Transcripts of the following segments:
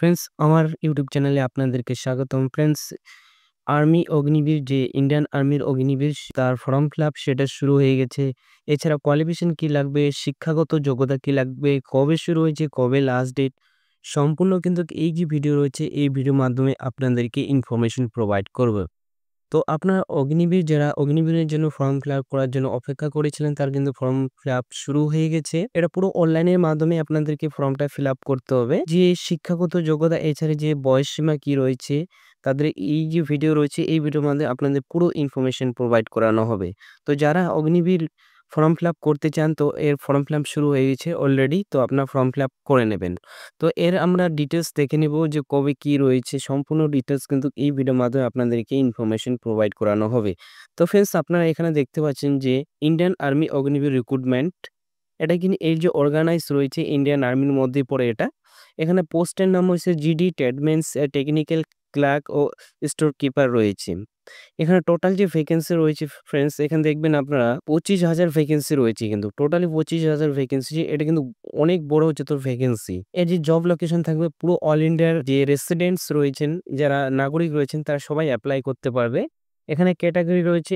Friends, আমার YouTube চ্যানেলে আপনাদেরকে স্বাগতম। ফ্রেন্ডস, আর্মি অগ্নিবীর যে ইন্ডিয়ান আর্মির অগ্নিবীর তার ফর্ম ফিল আপ সেটা শুরু হয়ে গেছে। এছাড়া কোয়ালিফিকেশন কি লাগবে, শিক্ষাগত যোগ্যতা কি লাগবে, কবে শুরু হয়েছে, কবে লাস্ট ডেট, সম্পূর্ণ কিন্তু এই যে ভিডিও রয়েছে এই ভিডিওর মাধ্যমে আপনাদেরকে ইনফরমেশন প্রোভাইড করবে। তো আপনার অগ্নিবীর যারা অগ্নিবীরের জন্য ফর্ম ফিল আপ করার জন্য অপেক্ষা করেছিলেন তার কিন্তু ফর্ম ফিল আপ শুরু হয়ে গেছে। এটা পুরো অনলাইনের মাধ্যমে আপনাদেরকে ফর্মটা ফিল আপ করতে হবে। যে শিক্ষাগত যোগ্যতা এছাড়া যে বয়স সীমা কি রয়েছে, তাদের এই যে ভিডিও রয়েছে এই ভিডিওর মাধ্যমে আপনাদের পুরো ইনফরমেশন প্রোভাইড করানো হবে। তো যারা অগ্নিবীর ফর্ম ফিল আপ করতে চান, তো এর ফর্ম ফিল আপ শুরু হয়ে গেছে অলরেডি। তো আপনার ফর্ম ফিল আপ করে নেবেন। তো এর আমরা ডিটেলস দেখে নেব যে কবে কি রয়েছে, সম্পূর্ণ ডিটেলস কিন্তু এই ভিডিওর মাধ্যমে আপনাদেরকে ইনফরমেশন প্রোভাইড করানো হবে। তো ফ্রেন্ডস, আপনারা এখানে দেখতে পাচ্ছেন যে ইন্ডিয়ান আর্মি অগ্নিবীর রিক্রুটমেন্ট, এটা কিন্তু এই যে অর্গানাইজ রয়েছে ইন্ডিয়ান আর্মির মধ্যে পড়ে এটা। এখানে পোস্টের নাম হচ্ছে জিডি ট্রেডমেন্স টেকনিক্যাল ক্লার্ক ও স্টোর কিপার রয়েছে। এখানে টোটাল যে ভ্যাকেন্সি রয়েছে ফ্রেন্ডস, এখানে দেখবেন আপনারা 25,000 ভ্যাকেন্সি রয়েছে, কিন্তু টোটালি 25,000 ভ্যাকেন্সি। এটা কিন্তু অনেক বড় হচ্ছে তোর ভ্যাকেন্সি। এর যে জব লোকেশন থাকবে পুরো অল ইন্ডিয়ার যে রেসিডেন্টস রয়েছেন, যারা নাগরিক রয়েছেন তারা সবাই অ্যাপ্লাই করতে পারবে। এখানে ক্যাটাগরি রয়েছে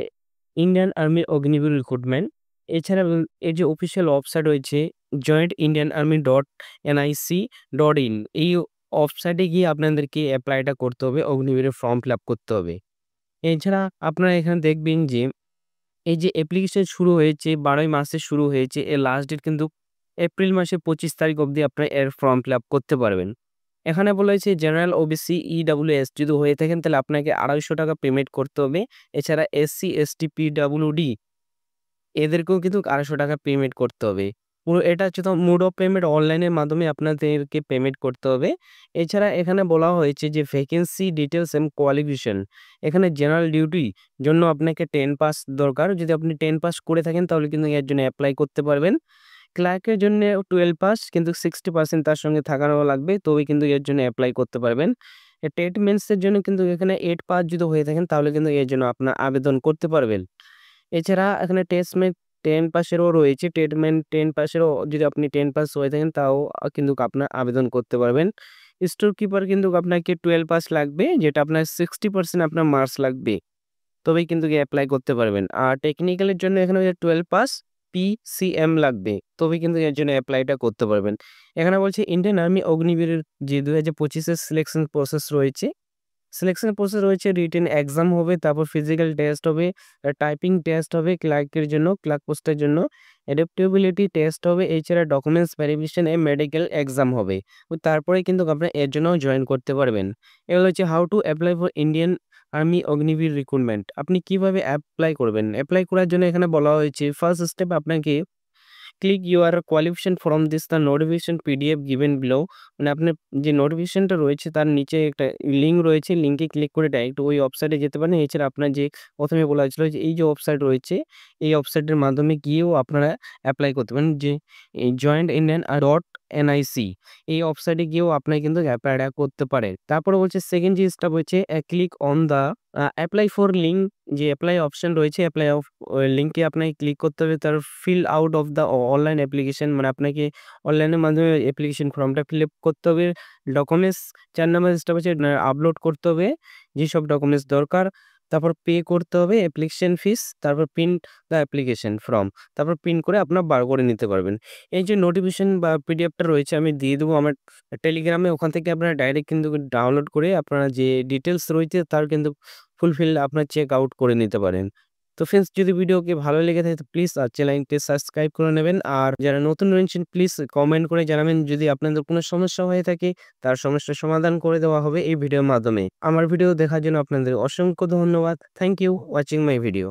ইন্ডিয়ান আর্মি অগ্নিবীর রিক্রুটমেন্ট। এছাড়া এর যে অফিসিয়াল ওয়েবসাইট রয়েছে jointindianarmy.nic.in, এই ওয়েবসাইটে গিয়ে আপনাদেরকে অ্যাপ্লাইটা করতে হবে, অগ্নিবীরের ফর্ম ফিল আপ করতে হবে। এছাড়া আপনারা এখানে দেখবেন যে এই যে অ্যাপ্লিকেশন শুরু হয়েছে 12ই মাসে শুরু হয়েছে, এর লাস্ট ডেট কিন্তু এপ্রিল মাসের 25 তারিখ অবধি আপনারা এর ফর্ম ফিল আপ করতে পারবেন। এখানে বলা হয়েছে জেনারেল, ওবিসি, ইডব্লিউএস যদি হয়ে থাকেন তাহলে আপনাকে ৳250 পেমেন্ট করতে হবে। এছাড়া এসসি, এসটি, পিডব্লিউডি এদেরকেও কিন্তু ৳250 পেমেন্ট করতে হবে। পুরো এটা হচ্ছে তো মোড অফ পেমেন্ট, অনলাইনের মাধ্যমে আপনাদেরকে পেমেন্ট করতে হবে। এছাড়া এখানে বলা হয়েছে যে ভ্যাকেন্সি ডিটেইলস এন্ড কোয়ালিফিকেশন। এখানে জেনারেল ডিউটি জন্য আপনাকে 10 পাস দরকার। যদি আপনি 10 পাস করে থাকেন তাহলে কিন্তু এর জন্য এপ্লাই করতে পারবেন। ক্লার্কের জন্য 12 পাস, কিন্তু 60% তার সঙ্গে থাকানো লাগবে, তবেই কিন্তু এর জন্য এপ্লাই করতে পারবেন। টেট মেন্সের জন্য কিন্তু এখানে 8 পাস যদি হয়ে থাকেন তাহলে কিন্তু এর জন্য আপনার আবেদন করতে পারবেন। এছাড়া এখানে টেস্টমেট 10 পাসেরও রয়েছে। টেটমেন্ট 10 পাসেরও যদি আপনি 10 পাস হয়ে থাকেন তাও কিন্তু আপনার আবেদন করতে পারবেন। স্টোর কিপার কিন্তু আপনাকে 12 পাস লাগবে, যেটা আপনার 60% আপনার মার্কস লাগবে। তবেই কিন্তু এপ্লাই করতে পারবেন। আর টেকনিক্যালের জন্য এখানে 12 পাস পিসিএম লাগবে। তবেই কিন্তু এর জন্য এপ্লাইটা করতে পারবেন। এখানে বলছে ইন্ডিয়ান আর্মি অগ্নিবীরের যে 2025 এর সিলেকশন প্রসেস রয়েছে। সিলেকশন প্রসেস রয়েছে, রিটেন এক্সাম হবে, তারপর ফিজিক্যাল টেস্ট হবে, টাইপিং টেস্ট হবে ক্লার্কের জন্য, ক্লার্ক পোস্টের জন্য অ্যাডাপ্টেবিলিটি টেস্ট হবে। এছাড়া ডকুমেন্টস ভেরিফিকেশন এ মেডিকেল এক্সাম হবে। তারপরে কিন্তু আপনারা এর জন্য জয়েন করতে পারবেন। এগুলো হচ্ছে how to apply for Indian army Agniveer recruitment. আপনি কিভাবে অ্যাপ্লাই করবেন? অ্যাপ্লাই করার জন্য এখানে বলা হয়েছে ফার্স্ট স্টেপ আপনাকে click your qualification from this the notification PDF given below. মানে আপনার যে নোটিফিকেশনটা রয়েছে তার নিচে একটা লিঙ্ক রয়েছে, লিঙ্কে ক্লিক করে ডাইরেক্ট ওই ওয়েবসাইটে যেতে পারেন। এছাড়া আপনার যে প্রথমে বলা হয়েছিল যে এই যে ওয়েবসাইট রয়েছে, এই ওয়েবসাইটের মাধ্যমে গিয়েও আপনারা অ্যাপ্লাই করতে পারেন। যে এই জয়েন্ট ইন্ডিয়ান ডট এনআইসি, এই ওয়েবসাইটে গিয়েও আপনারা কিন্তু অ্যাপ্লাইটা করতে পারেন। তারপরে বলছে সেকেন্ড যে স্টেপ হচ্ছে click on the apply for link. যে অ্যাপ্লাই অপশন রয়েছে, অ্যাপ্লাই অফ লিঙ্কে আপনাকে ক্লিক করতে হবে। তার fill out of the online application, মানে আপনাকে অনলাইনের মাধ্যমে অ্যাপ্লিকেশন ফর্মটা ফিল আপ করতে হবে। ডকুমেন্টস 4 নাম্বার স্টেপ হচ্ছে আপলোড করতে হবে যেসব ডকুমেন্টস দরকার। তারপর পে করতে হবে অ্যাপ্লিকেশন ফিস। তারপর প্রিন্ট দ্য অ্যাপ্লিকেশন ফর্ম, তারপর প্রিন্ট করে আপনার বার করে নিতে পারবেন। এই যে নোটিফিকেশন বা পিডিএফটা রয়েছে আমি দিয়ে দেবো আমার টেলিগ্রামে, ওখান থেকে আপনারা ডাইরেক্ট কিন্তু ডাউনলোড করে আপনারা যে ডিটেলস রয়েছে তার কিন্তু ফুলফিল আপনার চেক আউট করে নিতে পারেন। তো ফ্রেন্ডস, যদি ভিডিওকে ভালো লেগে থাকে তো প্লিজ চ্যানেলটি সাবস্ক্রাইব করে নেবেন। আর যারা নতুন রয়েছেন প্লিজ কমেন্ট করে জানাবেন যদি আপনাদের কোনো সমস্যা হয়ে থাকে, তার সমস্যার সমাধান করে দেওয়া হবে এই ভিডিওর মাধ্যমে। আমার ভিডিও দেখার জন্য আপনাদের অসংখ্য ধন্যবাদ। Thank you watching my video.